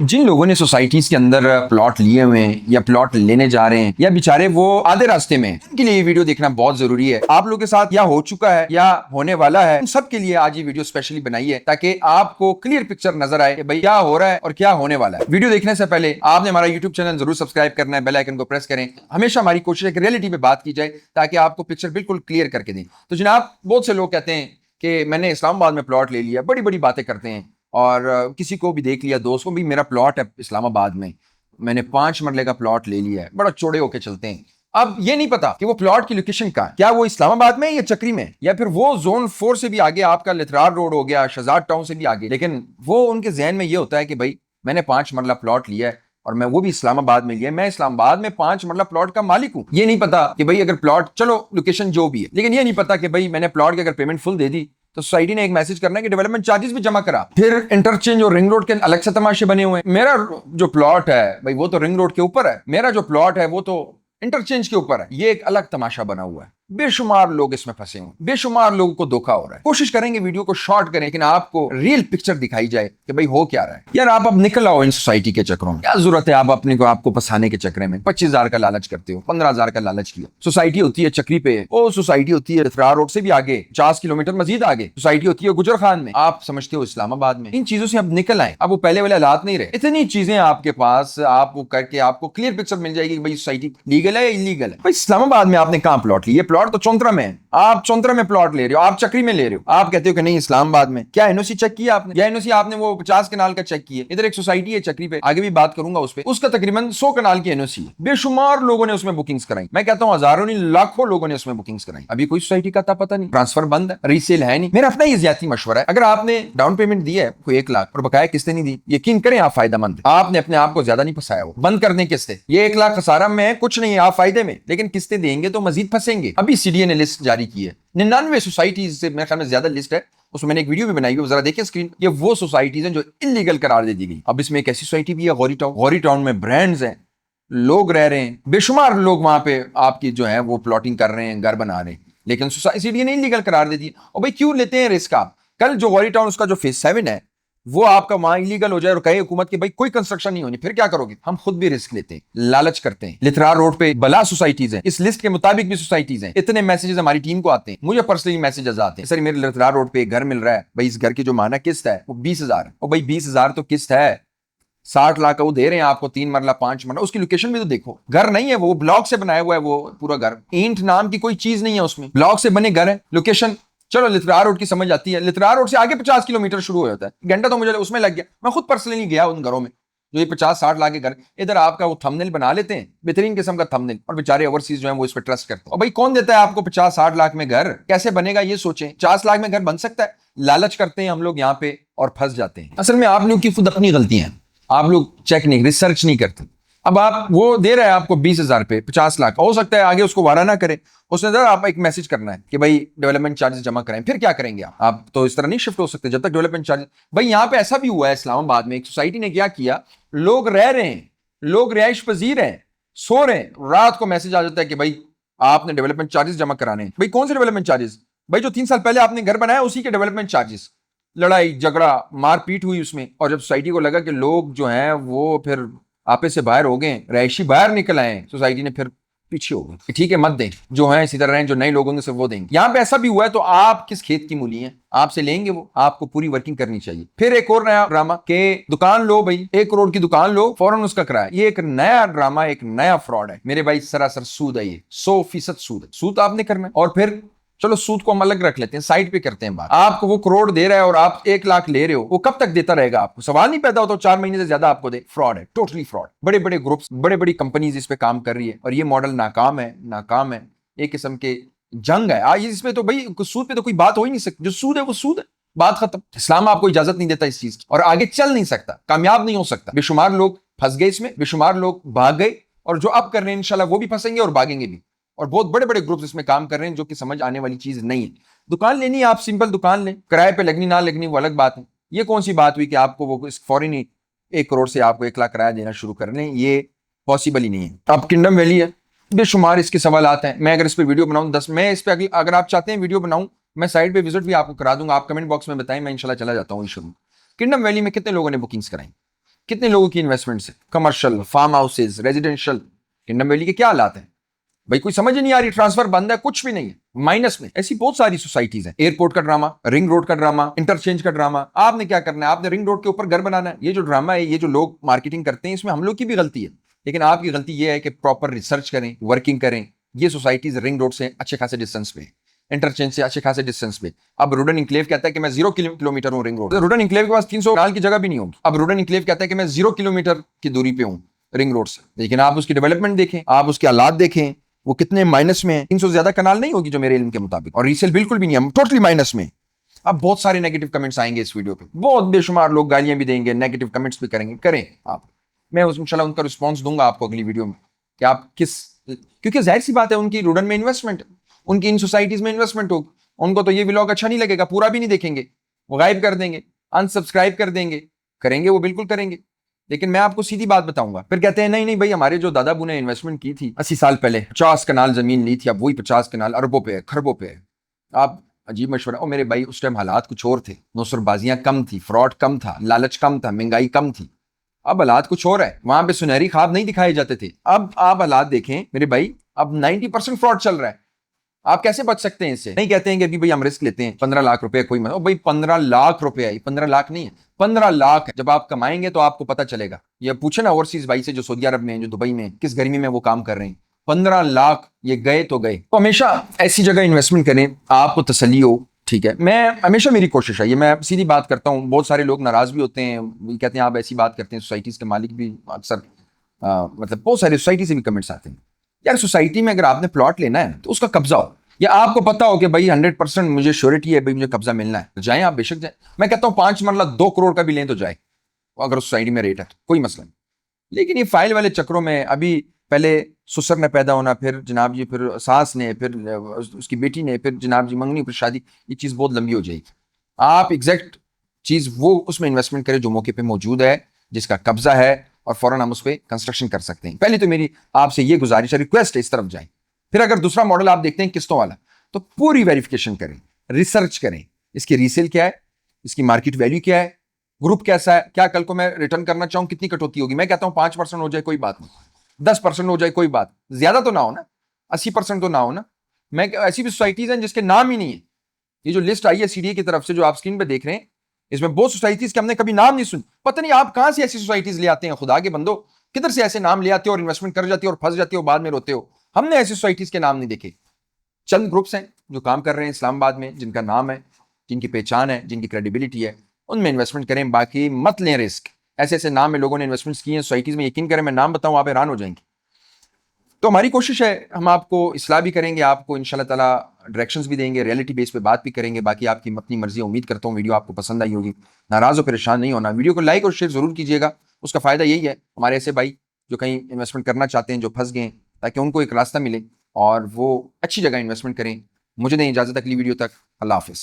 जिन लोगों ने सोसाइटीज के अंदर प्लॉट लिए हुए हैं या प्लॉट लेने जा रहे हैं या बेचारे वो आधे रास्ते में हैं, उनके लिए ये वीडियो देखना बहुत जरूरी है। आप लोगों के साथ या हो चुका है या होने वाला है, उन सब के लिए आज ये वीडियो स्पेशली बनाई है ताकि आपको क्लियर पिक्चर नजर आए कि भाई क्या हो रहा है और क्या होने वाला है। वीडियो देखने से पहले आपने हमारा यूट्यूब चैनल जरूर सब्सक्राइब करना है, बेल आइकन को प्रेस करें। हमेशा हमारी कोशिश है कि रियलिटी पे बात की जाए ताकि आपको पिक्चर बिल्कुल क्लियर करके दें। तो जनाब, बहुत से लोग कहते हैं कि मैंने इस्लामाबाद में प्लॉट ले लिया, बड़ी बड़ी बातें करते हैं और किसी को भी देख लिया, दोस्त को भी, मेरा प्लॉट है इस्लामाबाद में, मैंने 5 मरले का प्लॉट ले लिया है, बड़ा चौड़े होके चलते हैं। अब ये नहीं पता कि वो प्लॉट की लोकेशन कहाँ है, क्या वो इस्लामाबाद में या चक्री में, या फिर वो जोन 4 से भी आगे आपका लिथरार रोड हो गया, शहजाद टाउन से भी आगे। लेकिन वो उनके जहन में ये होता है कि भाई मैंने 5 मरला प्लॉट लिया है और मैं वो भी इस्लामाबाद में लिया, मैं इस्लामाबाद में 5 मरला प्लॉट का मालिक हूं। ये नहीं पता कि भाई अगर प्लॉट, चलो लोकेशन जो भी है, लेकिन ये नहीं पता कि भाई मैंने प्लॉट की अगर पेमेंट फुल दे दी तो सोसाइटी ने एक मैसेज करना है कि डेवलपमेंट चार्जेस भी जमा करा। फिर इंटरचेंज और रिंग रोड के अलग से तमाशे बने हुए हैं। मेरा जो प्लॉट है भाई वो तो रिंग रोड के ऊपर है, मेरा जो प्लॉट है वो तो इंटरचेंज के ऊपर है। ये एक अलग तमाशा बना हुआ है। बेशुमार लोग इसमें फंसे हुए, बेशुमार लोगों को धोखा हो रहा है। कोशिश करेंगे वीडियो को शॉर्ट करें लेकिन आपको रियल पिक्चर दिखाई जाए कि भाई हो क्या रहा है। यार आप अब निकल आओ इन सोसाइटी के चक्रों में। क्या जरूरत है आप अपने को आपको फंसाने के चक्कर में 25,000 का लालच करते हो, 15,000 का लालच किया। सोसाइटी होती है चक्री पे, वो सोसाइटी होती है इथरार रोड से भी आगे 50 किलोमीटर मजीद आगे सोसाइटी होती है गुजर खान में, आप समझते हो इस्लामाबाद में। इन चीजों से अब निकल आए, अब वो पहले वाले हालात नहीं रहे। इतनी चीजें आपके पास, आप वो करके आपको क्लियर पिक्चर मिल जाएगी कि भाई सोसाइटी लीगल है या इलीगल है। भाई इस्लामाबाद में आपने कहां प्लॉट लिया? प्लॉट तो चौंतरा में है, आप चौंतरा में प्लॉट ले रहे हो, आप चक्री में ले रहे हो। आप कहते हो कि नहीं इस्लामाबाद में। क्या एनओसी चेक किया आपने? या एनओसी आपने वो 50 कनाल का चेक किया? इधर एक सोसाइटी है चक्री पे, आगे भी बात करूंगा उस पे, उसका तकरीबन 100 कनाल की एनओसी है। बेशुमार लोगों ने उसमें बुकिंग्स कराई। मैं कहता हूं हजारों नहीं लाखों लोगों ने उसमें बुकिंग्स कराई। अभी कोई सोसाइटी का पता नहीं, ट्रांसफर बंद है, रीसेल है नहीं। मेरा अपना ही ज्यादा मशवरा है, अगर आपने डाउन पेमेंट दी है कोई 1 लाख और बकाया किस्तें नहीं दी, यकीन करें आप फायदेमंद। आपने अपने आप को ज्यादा नहीं फंसाया, हो बंद कर दें किस्तें। ये 1 लाख खसारा में कुछ नहीं है, आप फायदे में, लेकिन किस्तें देंगे तो मजीद फंसेंगे। अभी सीडीए ने लिस्ट जारी की है 99 सोसाइटीज से, मेरे ख्याल में ज्यादा लिस्ट है, उसमें मैंने एक वीडियो भी बनाई है, जरा देखिए स्क्रीन। ये वो सोसाइटीज हैं जो इलीगल करार दे दी गई। अब इसमें एक ऐसी सोसाइटी भी है गौरी टाउन। गौरी टाउन में ब्रांड्स हैं, लोग रह रहे हैं, बेशुमार लोग वहां पे आपकी जो है वो प्लॉटिंग कर रहे हैं, घर बना रहे हैं, लेकिन सोसाइटी ने इलीगल करार दे दी। और भाई क्यों लेते हैं रिस्क आप? कल जो गौरी टाउन उसका जो फेज 7 है वो आपका वहां इलीगल हो जाए और कहे हुकूमत की भाई कोई कंस्ट्रक्शन नहीं होनी, फिर क्या करोगे? हम खुद भी रिस्क लेते हैं, लालच करते हैं। लिथरार रोड पे बला सोसाइटीज हैं, इस लिस्ट के मुताबिक भी सोसाइटीज हैं। इतने मैसेजेस हमारी टीम को आते हैं, मुझे पर्सनली मैसेजेस आते हैं, सर मेरे लिथरार रोड पे एक घर मिल रहा है, भाई इस घर की जो माना किस्त है वो 20,000। और भाई 20,000 तो किस्त है, 60 लाख का वो दे रहे हैं आपको, 3 मरला 5 मरला। उसकी लोकेशन भी तो देखो, घर नहीं है वो ब्लॉक से बनाया हुआ है, वो पूरा घर ईंट नाम की कोई चीज नहीं है उसमें, ब्लॉक से बने घर है। लोकेशन चलो लिथरार रोड की समझ आती है, लिथरार रोड से आगे 50 किलोमीटर शुरू हो जाता है, घंटा तो मुझे उसमें लग गया। मैं खुद पर्सनली गया उन घरों में जो ये 50-60 लाख के घर। इधर आपका वो थंबनेल बना लेते हैं, बेहतरीन किस्म का थंबनेल, और बेचारे ओवरसीज जो है वो इस पर ट्रस्ट करते हैं। और भाई कौन देता है आपको 50-60 लाख में घर? कैसे बनेगा ये सोचें। 50 लाख में घर बन सकता है? लालच करते हैं हम लोग यहाँ पे और फंस जाते हैं। असल में आप लोग की खुद अपनी गलतियां हैं, आप लोग चेक नहीं, रिसर्च नहीं करते। अब आप वो दे रहे हैं आपको 20,000 पे 50 लाख, हो सकता है आगे उसको वारा ना करे, उसने जरा आप एक मैसेज करना है कि भाई डेवलपमेंट चार्जेस जमा करें। फिर क्या करेंगे आप तो इस तरह नहीं शिफ्ट हो सकते जब तक डेवलपमेंट चार्जेस। भाई यहाँ पे ऐसा भी हुआ है इस्लामाबाद में, एक सोसाइटी ने क्या किया, लोग रह रहे हैं, लोग रिहाइश पजीर हैं, सो रहे हैं, रात को मैसेज आ जाता है कि भाई आपने डेवलपमेंट चार्जेस जमा कराने हैं। भाई कौन से डेवलपमेंट चार्जेस? भाई जो 3 साल पहले आपने घर बनाया उसी के डेवलपमेंट चार्जेस। लड़ाई झगड़ा मारपीट हुई उसमें, और जब सोसाइटी को लगा कि लोग जो हैं वो फिर आपे से बाहर हो गए, रहायशी बाहर निकल आए, सोसाइटी ने फिर पीछे हो गई, ठीक है मत दें, जो है इसी तरह रहें, जो नए लोग होंगे सिर्फ वो देंगे। यहाँ पे ऐसा भी हुआ है तो आप किस खेत की मूली हैं, आपसे लेंगे वो, आपको पूरी वर्किंग करनी चाहिए। फिर एक और नया ड्रामा के दुकान लो भाई, 1 करोड़ की दुकान लो, फौरन उसका किराया। ये एक नया ड्रामा, एक नया फ्रॉड है मेरे भाई, सरासर सूद है ये, 100% सूद है। सूद आपने करना है, और फिर चलो सूद को हम अलग रख लेते हैं, साइड पे करते हैं बात। आपको वो करोड़ दे रहा है और आप 1 लाख ले रहे हो, वो कब तक देता रहेगा आपको? सवाल नहीं पैदा होता 4 महीने से ज्यादा आपको दे। फ्रॉड है, टोटली फ्रॉड। बड़े बड़े ग्रुप्स, बड़े बड़ी कंपनीज इस पे काम कर रही है और ये मॉडल नाकाम है, नाकाम है। एक किस्म के जंग है आज इसमें। तो भाई सूद पे तो कोई बात हो ही नहीं सकती, जो सूद है वो सूद है, बात खत्म। इस्लाम आपको इजाजत नहीं देता इस चीज की, और आगे चल नहीं सकता, कामयाब नहीं हो सकता। बेशुमार लोग फंस गए इसमें, बेशुमार लोग भाग गए, और जो अब कर रहे हैं इंशाल्लाह वो भी फंसेंगे और भागेंगे भी। और बहुत बड़े बड़े ग्रुप्स इसमें काम कर रहे हैं जो कि समझ आने वाली चीज नहीं है। दुकान लेनी है, आप सिंपल दुकान लें, किराए पे लगनी ना लगनी वो अलग बात है। ये कौन सी बात हुई कि आपको वो इस फौरन ही 1 करोड़ से आपको 1 लाख किराया देना शुरू कर लें? ये पॉसिबल ही नहीं है। अब किंगडम वैली है, बेशुमार इसके सवाल आते हैं। मैं अगर इस पर वीडियो बनाऊं 10, मैं इस पर अगर आप चाहते हैं वीडियो बनाऊं, मैं साइड पे विजिट भी आपको करा दूंगा, आप कमेंट बॉक्स में बताएं, मैं इंशाल्लाह चला जाता हूँ शुरू। किंगडम वैली में कितने लोगों ने बुकिंग्स कराई? कितने लोगों की इन्वेस्टमेंट्स है, commercial, farm houses, residential. Kingdom Valley के क्या हालात हैं भाई, कोई समझ ही नहीं आ रही, ट्रांसफर बंद है, कुछ भी नहीं है, माइनस में। ऐसी बहुत सारी सोसाइटीज हैं। एयरपोर्ट का ड्रामा, रिंग रोड का ड्रामा, इंटरचेंज का ड्रामा। आपने क्या करना है, आपने रिंग रोड के ऊपर घर बनाना है। ये जो ड्रामा है, ये जो लोग मार्केटिंग करते हैं, इसमें हम लोग की भी गलती है, लेकिन आपकी गलती ये है कि प्रॉपर रिसर्च करें, वर्किंग करें। ये सोसाइटीज रिंग रोड से अच्छे खासे डिस्टेंस पे, इंटरचेंज से अच्छे खासे डिस्टेंस पे। अब रुडन इंक्लेव कहता है कि मैं 0 किलोमीटर हूं रिंग रोड। रुडन इंक्लेव के पास 300 कनाल की जगह भी नहीं होगी। अब रुडन इंक्लेव कहता है कि मैं 0 किलोमीटर की दूरी पे हूं रिंग रोड से, लेकिन आप उसकी डेवलपमेंट देखें, आप उसके हालात देखें, वो कितने माइनस में है। 300 से ज्यादा कनाल नहीं होगी जो मेरे इल्म के मुताबिक, और रीसेल बिल्कुल भी नहीं है, टोटली माइनस में। अब बहुत सारे नेगेटिव कमेंट्स आएंगे इस वीडियो पे, बहुत बेशुमार लोग गालियां भी देंगे, नेगेटिव कमेंट्स भी करेंगे। करें आप, मैं इंशाल्लाह उनका रिस्पॉन्स दूंगा आपको अगली वीडियो में कि आप किस, क्योंकि जाहिर सी बात है उनकी रुडन में इन्वेस्टमेंट, उनकी इन सोसाइटीज में इन्वेस्टमेंट होगी। उनको तो ये व्लॉग अच्छा नहीं लगेगा, पूरा भी नहीं देखेंगे, वो गायब कर देंगे, अनसब्सक्राइब कर देंगे। करेंगे वो बिल्कुल करेंगे, लेकिन मैं आपको सीधी बात बताऊंगा। फिर कहते हैं नहीं नहीं भाई, हमारे जो दादा बू ने इन्वेस्टमेंट की थी 80 साल पहले, 50 कनाल जमीन ली थी, अब वही 50 कनाल अरबों पे है, खरबों पे है। आप अजीब मशवरा। ओ मेरे भाई, उस टाइम हालात कुछ और थे, नौसरबाजियां कम थी, फ्रॉड कम था, लालच कम था, महंगाई कम थी। अब हालात कुछ और है, वहां पे सुनहरी ख्वाब नहीं दिखाए जाते थे। अब आप हालात देखें मेरे भाई, अब 90% फ्रॉड चल रहा है। आप कैसे बच सकते हैं इससे? नहीं कहते हैं कि अभी भाई हम रिस्क लेते हैं, 15 लाख रुपए कोई मतलब, भाई 15 लाख रुपए है, 15 लाख नहीं है, 15 लाख है। जब आप कमाएंगे तो आपको पता चलेगा। ये पूछे ना ओवरसीज भाई से जो सऊदी अरब में, जो दुबई में, किस गर्मी में वो काम कर रहे हैं। 15 लाख ये गए तो गए। तो हमेशा ऐसी जगह इन्वेस्टमेंट करें आपको तसल्ली हो, ठीक है। मैं हमेशा, मेरी कोशिश है ये, मैं सीधी बात करता हूँ। बहुत सारे लोग नाराज भी होते हैं, कहते हैं आप ऐसी बात करते हैं। सोसाइटीज के मालिक भी अक्सर मतलब बहुत सारी सोसाइटी से भी कमेंट्स आते हैं, यार सोसाइटी में अगर आपने प्लॉट लेना है तो उसका कब्जा हो, या आपको पता हो कि भाई 100% मुझे श्योरिटी है भाई मुझे कब्जा मिलना है, तो जाएं आप, बेशक जाएं। मैं कहता हूं 5 मरला 2 करोड़ का भी लें तो जाए, अगर उस सोसाइटी में रेट है तो कोई मसला नहीं। लेकिन ये फाइल वाले चक्रों में, अभी पहले ससुर ने पैदा होना, फिर जनाब जी, फिर सास ने, फिर उसकी बेटी ने, फिर जनाब जी मंगनी, फिर शादी, ये चीज़ बहुत लंबी हो जाएगी। आप एग्जैक्ट चीज़ वो उसमें इन्वेस्टमेंट करें जो मौके पे मौजूद है, जिसका कब्जा है, और फौरन हम उस पर कंस्ट्रक्शन कर सकते हैं। पहले तो मेरी आपसे ये गुजारिश है, रिक्वेस्ट है, इस तरफ जाएं। फिर अगर दूसरा मॉडल आप देखते हैं किस्तों वाला, तो पूरी वेरिफिकेशन करें, रिसर्च करें, इसकी रीसेल क्या है, इसकी मार्केट वैल्यू क्या है, ग्रुप कैसा है, क्या कल को मैं रिटर्न करना चाहूं कितनी कटौती होगी। मैं कहता हूं 5% हो जाए कोई बात नहीं, 10% हो जाए कोई बात, ज्यादा तो ना हो ना, 80% तो ना हो ना। मैं ऐसी भी सोसाइटीज हैं जिसके नाम ही नहीं है। ये जो लिस्ट आई है सीडीए की तरफ से, जो आप स्क्रीन पे देख रहे हैं, इसमें बहुत सोसाइटीज के हमने कभी नाम नहीं सुनी। पता नहीं आप कहां से ऐसी सोसाइटीज ले आते हैं, खुदा के बंदो, किधर से ऐसे नाम ले आते हो और इन्वेस्टमेंट कर जाते हो और फंस जाते हो, बाद में रोते हो। हमने ऐसी सोसाइटीज के नाम नहीं देखे। चंद ग्रुप्स हैं जो काम कर रहे हैं इस्लामाबाद में, जिनका नाम है, जिनकी पहचान है, जिनकी क्रेडिबिलिटी है, उनमें इन्वेस्टमेंट करें, बाकी मत लें रिस्क। ऐसे ऐसे नाम में लोगों ने इन्वेस्टमेंट्स किए हैं सोसाइटीज में, यकीन करें मैं नाम बताऊं आप हैरान हो जाएंगे। तो हमारी कोशिश है, हम आपको इस्लाह भी करेंगे, आपको इंशाल्लाह ताला डायरेक्शंस भी देंगे, रियलिटी बेस पे बात भी करेंगे। बाकी आपकी अपनी मर्जी है। उम्मीद करता हूँ वीडियो आपको पसंद आई होगी। नाराज हो, परेशान नहीं होना, वीडियो को लाइक और शेयर जरूर कीजिएगा। उसका फायदा यही है हमारे ऐसे भाई जो कहीं इन्वेस्टमेंट करना चाहते हैं, जो फंस गए, ताकि उनको एक रास्ता मिले और वो अच्छी जगह इन्वेस्टमेंट करें। मुझे दें इजाजत अगली वीडियो तक। अल्लाह हाफिज़।